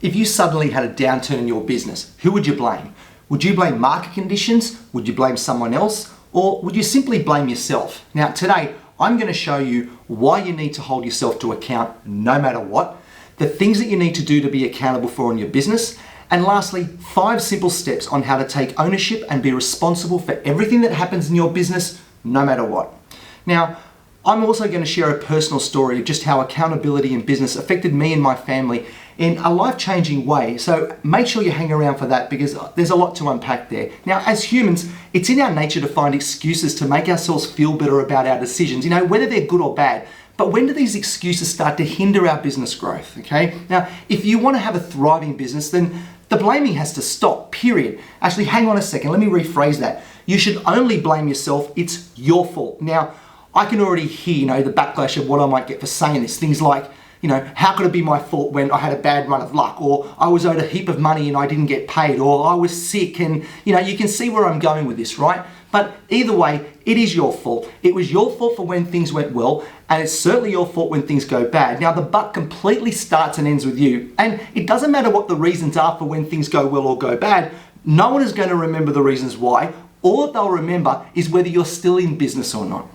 If you suddenly had a downturn in your business, who would you blame? Would you blame market conditions? Would you blame someone else? Or would you simply blame yourself? Now today, I'm going to show you why you need to hold yourself to account no matter what, the things that you need to do to be accountable for in your business, and lastly, 5 simple steps on how to take ownership and be responsible for everything that happens in your business, no matter what. Now, I'm also going to share a personal story of just how accountability in business affected me and my family in a life-changing way. So make sure you hang around for that because there's a lot to unpack there. Now, as humans, it's in our nature to find excuses to make ourselves feel better about our decisions, whether they're good or bad. But when do these excuses start to hinder our business growth, okay? Now, if you want to have a thriving business, then the blaming has to stop, period. Actually, hang on a second, let me rephrase that. You should only blame yourself, it's your fault. Now, I can already hear, the backlash of what I might get for saying this. Things like, how could it be my fault when I had a bad run of luck? Or I was owed a heap of money and I didn't get paid? Or I was sick and, you can see where I'm going with this, right? But either way, it is your fault. It was your fault for when things went well, and it's certainly your fault when things go bad. Now, the buck completely starts and ends with you. And it doesn't matter what the reasons are for when things go well or go bad. No one is going to remember the reasons why. All they'll remember is whether you're still in business or not.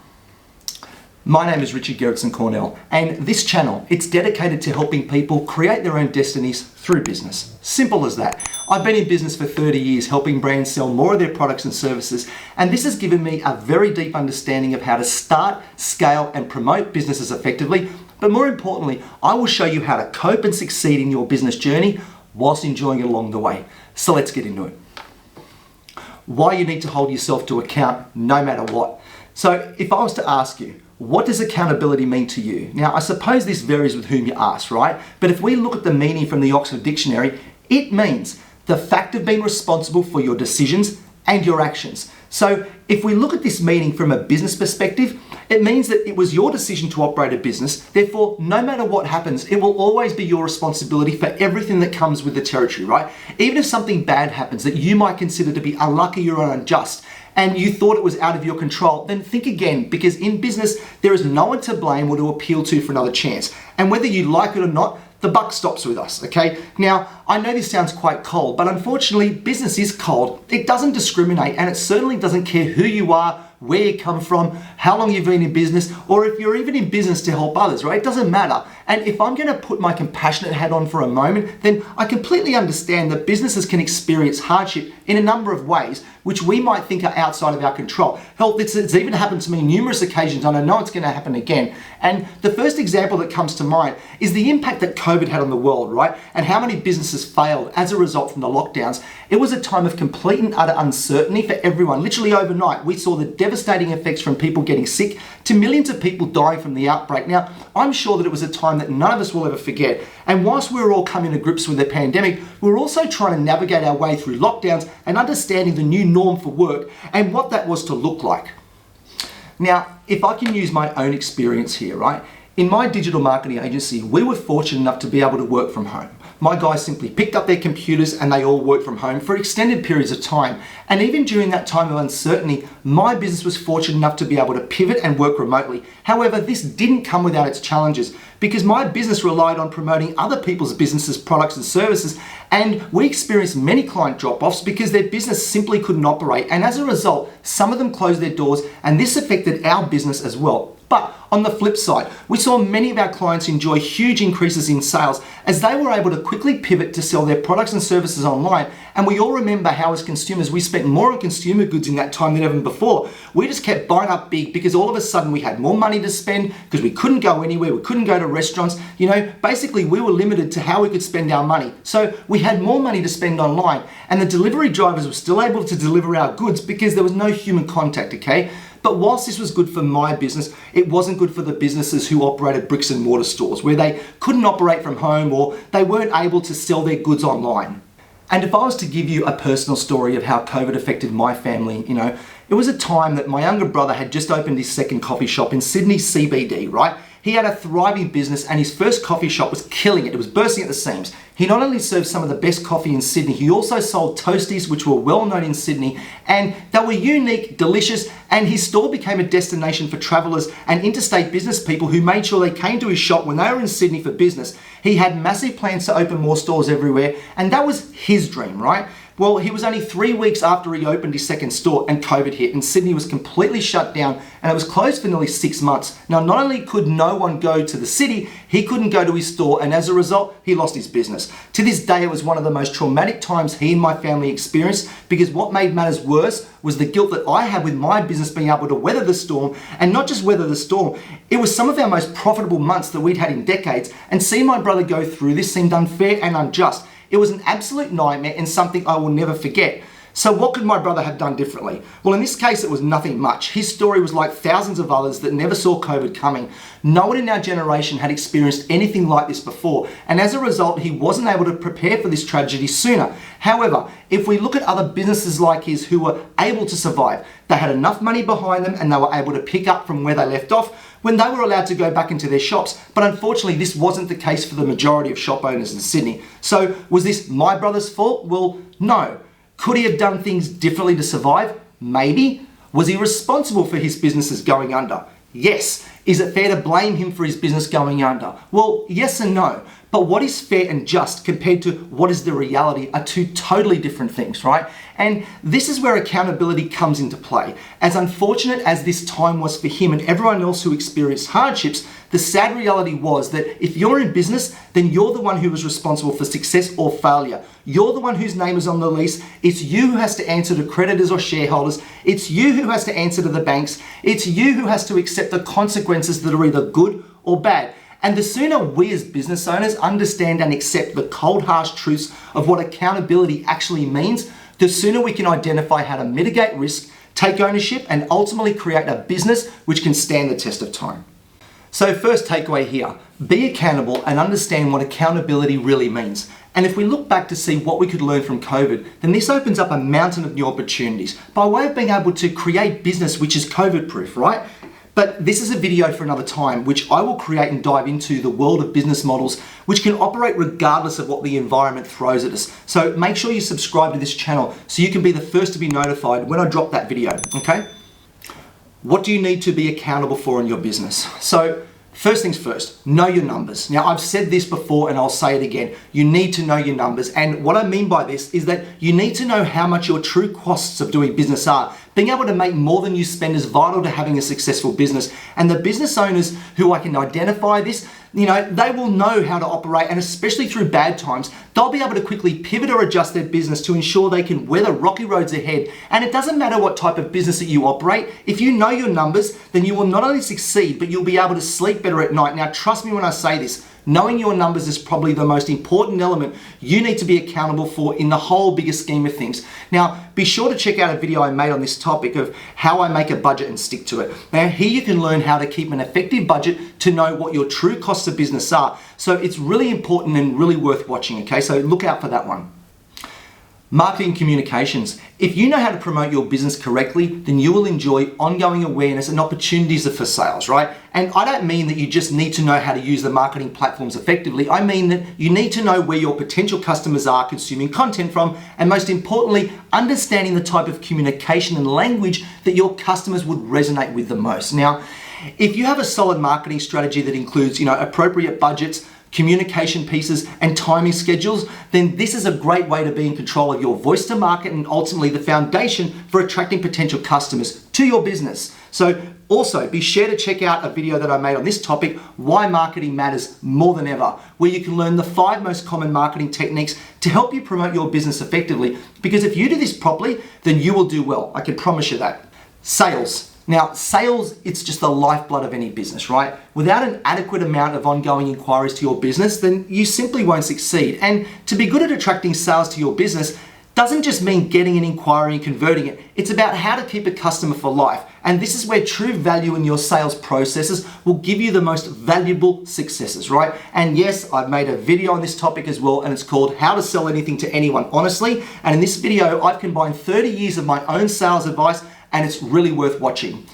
My name is Richard Gerritsen-Cornell, and this channel, it's dedicated to helping people create their own destinies through business. Simple as that. I've been in business for 30 years, helping brands sell more of their products and services, and this has given me a very deep understanding of how to start, scale, and promote businesses effectively. But more importantly, I will show you how to cope and succeed in your business journey whilst enjoying it along the way. So let's get into it. Why you need to hold yourself to account no matter what. So if I was to ask you, what does accountability mean to you? Now, I suppose this varies with whom you ask, right? But if we look at the meaning from the Oxford Dictionary, it means the fact of being responsible for your decisions and your actions. So if we look at this meaning from a business perspective, it means that it was your decision to operate a business. Therefore, no matter what happens, it will always be your responsibility for everything that comes with the territory, right? Even if something bad happens that you might consider to be unlucky or unjust, and you thought it was out of your control, then think again, because in business, there is no one to blame or to appeal to for another chance. And whether you like it or not, the buck stops with us, okay? Now, I know this sounds quite cold, but unfortunately, business is cold. It doesn't discriminate, and it certainly doesn't care who you are, where you come from, how long you've been in business, or if you're even in business to help others, right? It doesn't matter. And if I'm going to put my compassionate hat on for a moment, then I completely understand that businesses can experience hardship in a number of ways, which we might think are outside of our control. Hell, it's even happened to me numerous occasions, and I know it's going to happen again. And the first example that comes to mind is the impact that COVID had on the world, right? And how many businesses failed as a result from the lockdowns. It was a time of complete and utter uncertainty for everyone. Literally overnight, we saw the devastating effects from people getting sick to millions of people dying from the outbreak. Now, I'm sure that it was a time that none of us will ever forget. And whilst we were all coming to grips with the pandemic, we were also trying to navigate our way through lockdowns and understanding the new norm for work and what that was to look like. Now, if I can use my own experience here, right? In my digital marketing agency, we were fortunate enough to be able to work from home. My guys simply picked up their computers and they all worked from home for extended periods of time. And even during that time of uncertainty, my business was fortunate enough to be able to pivot and work remotely. However, this didn't come without its challenges because my business relied on promoting other people's businesses, products and services, and we experienced many client drop-offs because their business simply couldn't operate. And as a result, some of them closed their doors, and this affected our business as well. But on the flip side, we saw many of our clients enjoy huge increases in sales as they were able to quickly pivot to sell their products and services online. And we all remember how as consumers, we spent more on consumer goods in that time than ever before. We just kept buying up big because all of a sudden we had more money to spend because we couldn't go anywhere, we couldn't go to restaurants. Basically we were limited to how we could spend our money. So we had more money to spend online, and the delivery drivers were still able to deliver our goods because there was no human contact, okay? But whilst this was good for my business, it wasn't good for the businesses who operated bricks and mortar stores where they couldn't operate from home or they weren't able to sell their goods online. And if I was to give you a personal story of how COVID affected my family, it was a time that my younger brother had just opened his second coffee shop in Sydney CBD, right? He had a thriving business and his first coffee shop was killing it. It was bursting at the seams. He not only served some of the best coffee in Sydney, he also sold toasties, which were well known in Sydney, and they were unique, delicious, and his store became a destination for travelers and interstate business people who made sure they came to his shop when they were in Sydney for business. He had massive plans to open more stores everywhere, and that was his dream, right? Well, he was only 3 weeks after he opened his second store and COVID hit, and Sydney was completely shut down and it was closed for nearly 6 months. Now, not only could no one go to the city, he couldn't go to his store, and as a result, he lost his business. To this day, it was one of the most traumatic times he and my family experienced, because what made matters worse was the guilt that I had with my business being able to weather the storm, and not just weather the storm, it was some of our most profitable months that we'd had in decades, and seeing my brother go through this seemed unfair and unjust. It was an absolute nightmare and something I will never forget. So what could my brother have done differently? Well, in this case, it was nothing much. His story was like thousands of others that never saw COVID coming. No one in our generation had experienced anything like this before, and as a result, he wasn't able to prepare for this tragedy sooner. However, if we look at other businesses like his who were able to survive, they had enough money behind them and they were able to pick up from where they left off when they were allowed to go back into their shops. But unfortunately, this wasn't the case for the majority of shop owners in Sydney. So was this my brother's fault? Well, no. Could he have done things differently to survive? Maybe. Was he responsible for his businesses going under? Yes. Is it fair to blame him for his business going under? Well, yes and no. But what is fair and just compared to what is the reality are two totally different things, right? And this is where accountability comes into play. As unfortunate as this time was for him and everyone else who experienced hardships, the sad reality was that if you're in business, then you're the one who was responsible for success or failure. You're the one whose name is on the lease. It's you who has to answer to creditors or shareholders. It's you who has to answer to the banks. It's you who has to accept the consequences that are either good or bad. And the sooner we as business owners understand and accept the cold, harsh truths of what accountability actually means, the sooner we can identify how to mitigate risk, take ownership, and ultimately create a business which can stand the test of time. So first takeaway here, be accountable and understand what accountability really means. And if we look back to see what we could learn from COVID, then this opens up a mountain of new opportunities by way of being able to create business which is COVID proof, right? But this is a video for another time, which I will create and dive into the world of business models, which can operate regardless of what the environment throws at us. So make sure you subscribe to this channel so you can be the first to be notified when I drop that video, okay? What do you need to be accountable for in your business? So first things first, know your numbers. Now, I've said this before and I'll say it again. You need to know your numbers. And what I mean by this is that you need to know how much your true costs of doing business are. Being able to make more than you spend is vital to having a successful business. And the business owners who I can identify this, they will know how to operate, and especially through bad times, they'll be able to quickly pivot or adjust their business to ensure they can weather rocky roads ahead. And it doesn't matter what type of business that you operate, if you know your numbers, then you will not only succeed, but you'll be able to sleep better at night. Now, trust me when I say this, knowing your numbers is probably the most important element you need to be accountable for in the whole bigger scheme of things. Now, be sure to check out a video I made on this topic of how I make a budget and stick to it. Now, here you can learn how to keep an effective budget to know what your true costs of business are. So it's really important and really worth watching, okay? So look out for that one. Marketing communications. If you know how to promote your business correctly, then you will enjoy ongoing awareness and opportunities for sales, right? And I don't mean that you just need to know how to use the marketing platforms effectively. I mean that you need to know where your potential customers are consuming content from, and most importantly, understanding the type of communication and language that your customers would resonate with the most. Now, if you have a solid marketing strategy that includes, appropriate budgets, communication pieces, and timing schedules, then this is a great way to be in control of your voice to market and ultimately the foundation for attracting potential customers to your business. So also be sure to check out a video that I made on this topic, Why Marketing Matters More Than Ever, where you can learn the 5 most common marketing techniques to help you promote your business effectively. Because if you do this properly, then you will do well. I can promise you that. Sales. Now, sales, it's just the lifeblood of any business, right? Without an adequate amount of ongoing inquiries to your business, then you simply won't succeed. And to be good at attracting sales to your business doesn't just mean getting an inquiry and converting it. It's about how to keep a customer for life. And this is where true value in your sales processes will give you the most valuable successes, right? And yes, I've made a video on this topic as well, and it's called How to Sell Anything to Anyone Honestly. And in this video, I've combined 30 years of my own sales advice, and it's really worth watching.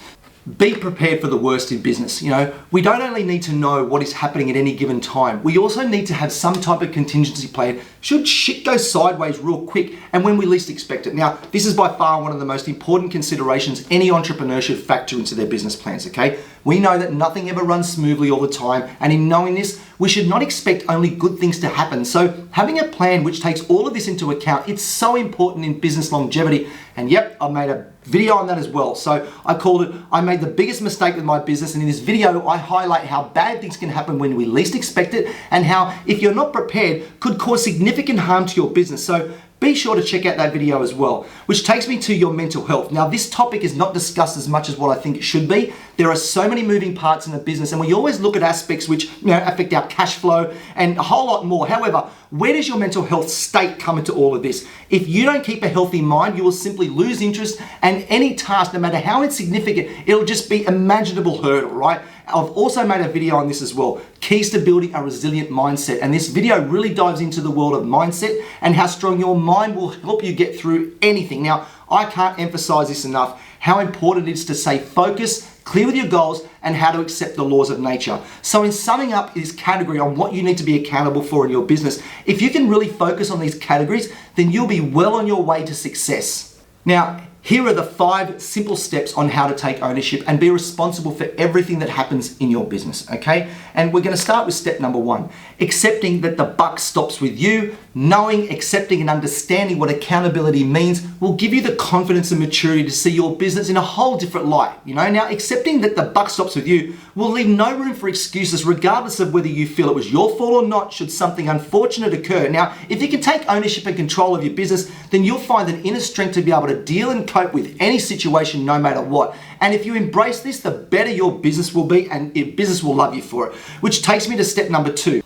Be prepared for the worst in business. We don't only need to know what is happening at any given time, we also need to have some type of contingency plan should shit go sideways real quick and when we least expect it. Now, this is by far one of the most important considerations any entrepreneur should factor into their business plans, okay? We know that nothing ever runs smoothly all the time, and in knowing this, we should not expect only good things to happen. So having a plan which takes all of this into account, it's so important in business longevity. And yep, I've made a video on that as well. So I called it, I made the biggest mistake with my business, and in this video, I highlight how bad things can happen when we least expect it, and how, if you're not prepared, could cause significant harm to your business. So be sure to check out that video as well, which takes me to your mental health. Now, this topic is not discussed as much as what I think it should be. There are so many moving parts in a business, and we always look at aspects which affect our cash flow and a whole lot more. However, where does your mental health state come into all of this? If you don't keep a healthy mind, you will simply lose interest, and any task, no matter how insignificant, it'll just be imaginable hurdle, right? I've also made a video on this as well, keys to building a resilient mindset. And this video really dives into the world of mindset and how strong your mind will help you get through anything. Now, I can't emphasize this enough, how important it is to stay focused, clear with your goals, and how to accept the laws of nature. So in summing up this category on what you need to be accountable for in your business, if you can really focus on these categories, then you'll be well on your way to success. Now, here are the 5 simple steps on how to take ownership and be responsible for everything that happens in your business, okay? And we're gonna start with step number 1, accepting that the buck stops with you. Knowing, accepting, and understanding what accountability means will give you the confidence and maturity to see your business in a whole different light. Now accepting that the buck stops with you will leave no room for excuses, regardless of whether you feel it was your fault or not, should something unfortunate occur. Now, if you can take ownership and control of your business, then you'll find an inner strength to be able to deal and cope with any situation, no matter what. And if you embrace this, the better your business will be, and your business will love you for it. Which takes me to step number 2.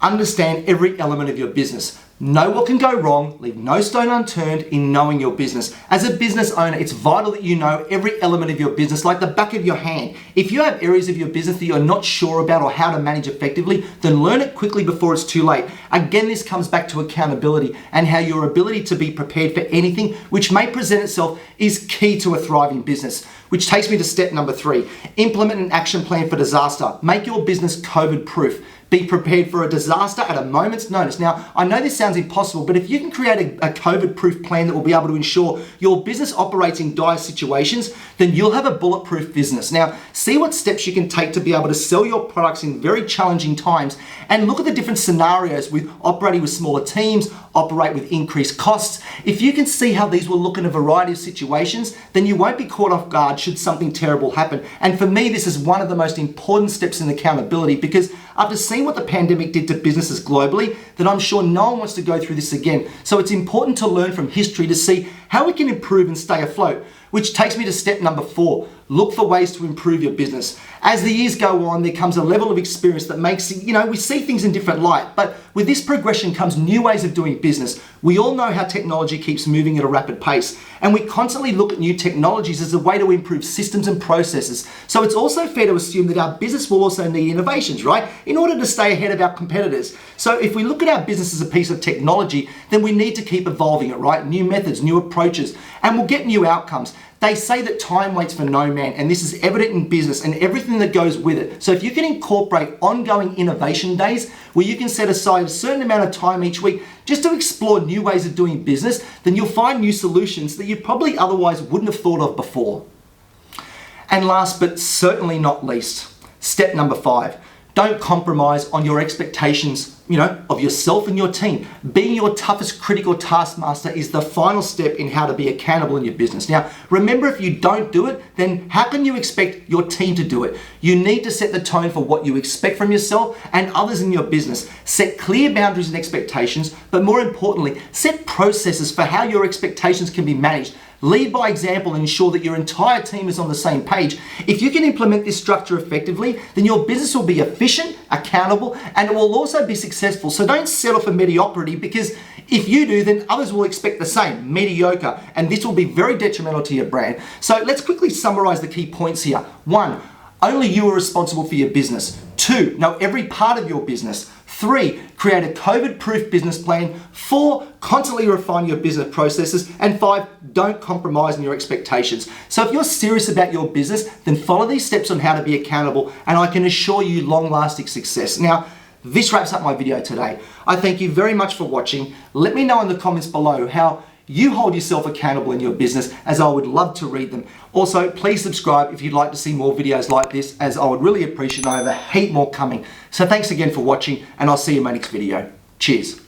Understand every element of your business. Know what can go wrong, leave no stone unturned in knowing your business. As a business owner, it's vital that you know every element of your business like the back of your hand. If you have areas of your business that you're not sure about or how to manage effectively, then learn it quickly before it's too late. Again, this comes back to accountability and how your ability to be prepared for anything which may present itself is key to a thriving business. Which takes me to step number 3. Implement an action plan for disaster. Make your business COVID-proof. Be prepared for a disaster at a moment's notice. Now, I know this sounds impossible, but if you can create a COVID-proof plan that will be able to ensure your business operates in dire situations, then you'll have a bulletproof business. Now, see what steps you can take to be able to sell your products in very challenging times, and look at the different scenarios with operating with smaller teams, operate with increased costs. If you can see how these will look in a variety of situations, then you won't be caught off guard should something terrible happen. And for me, this is one of the most important steps in accountability, because after seeing what the pandemic did to businesses globally, then I'm sure no one wants to go through this again. So it's important to learn from history to see how we can improve and stay afloat. Which takes me to step number 4. Look for ways to improve your business. As the years go on, there comes a level of experience that makes, we see things in different light. But with this progression comes new ways of doing business. We all know how technology keeps moving at a rapid pace, and we constantly look at new technologies as a way to improve systems and processes. So it's also fair to assume that our business will also need innovations, right? In order to stay ahead of our competitors. So if we look at our business as a piece of technology, then we need to keep evolving it, right? New methods, new approaches, and we'll get new outcomes. They say that time waits for no man, and this is evident in business and everything that goes with it. So if you can incorporate ongoing innovation days where you can set aside a certain amount of time each week just to explore new ways of doing business, then you'll find new solutions that you probably otherwise wouldn't have thought of before. And last but certainly not least, step number 5. Don't compromise on your expectations, of yourself and your team. Being your toughest critical taskmaster is the final step in how to be accountable in your business. Now, remember, if you don't do it, then how can you expect your team to do it? You need to set the tone for what you expect from yourself and others in your business. Set clear boundaries and expectations, but more importantly, set processes for how your expectations can be managed. Lead by example and ensure that your entire team is on the same page. If you can implement this structure effectively, then your business will be efficient, accountable, and it will also be successful. So don't settle for mediocrity, because if you do, then others will expect the same, mediocre, and this will be very detrimental to your brand. So let's quickly summarize the key points here. 1, only you are responsible for your business. 2, know every part of your business. 3, create a COVID-proof business plan. 4, constantly refine your business processes. And 5, don't compromise on your expectations. So if you're serious about your business, then follow these steps on how to be accountable, and I can assure you long-lasting success. Now, this wraps up my video today. I thank you very much for watching. Let me know in the comments below how you hold yourself accountable in your business, as I would love to read them. Also, please subscribe if you'd like to see more videos like this, as I would really appreciate it. I have a heap more coming. So thanks again for watching, and I'll see you in my next video. Cheers.